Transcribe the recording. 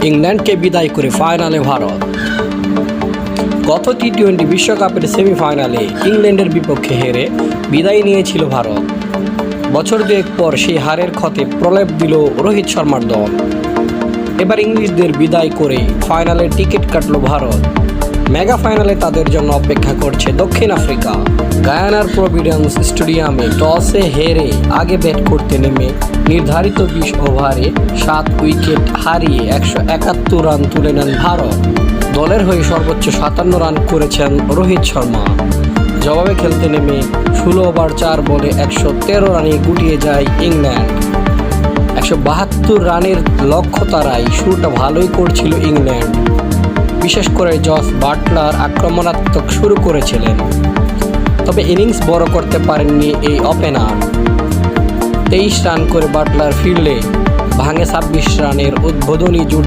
ইংল্যান্ডকে বিদায় করে ফাইনালে ভারত। গত টি-20 বিশ্বকাপের সেমিফাইনালে ইংল্যান্ডের বিপক্ষে হেরে বিদায় নিয়েছিল ভারত। বছর দুয়েক পর সেই হারের ক্ষতে প্রলেপ দিল রোহিত শর্মার দল। এবার ইংলিশদের বিদায় করে ফাইনালের টিকিট কাটল ভারত। মেগা ফাইনালে তাদের জন্য অপেক্ষা করছে দক্ষিণ আফ্রিকা। গায়ানার প্রভিডেন্স স্টেডিয়ামে টসে হেরে আগে ব্যাট করতে নেমে নির্ধারিত 20 ওভারে 7 উইকেট হারিয়ে 171 রান তুলে নেন ভারত। দলের হয়ে সর্বোচ্চ 57 রান করেছেন রোহিত শর্মা। জবাবে খেলতে নেমে 16 ওভার 4 বলে 113 রানে গুটিয়ে যায় ইংল্যান্ড। 172 রানের লক্ষ্য তারাই শুরুটা ভালোই করছিল ইংল্যান্ড। বিশেষ করে জস বাটলার আক্রমণাত্মক শুরু করেছিলেন, তবে ইনিংস বড় করতে পারেননি এই ওপেনার। 23 রান করে বাটলার ফিরলে ভাঙে 26 রানের উদ্বোধনী জুটি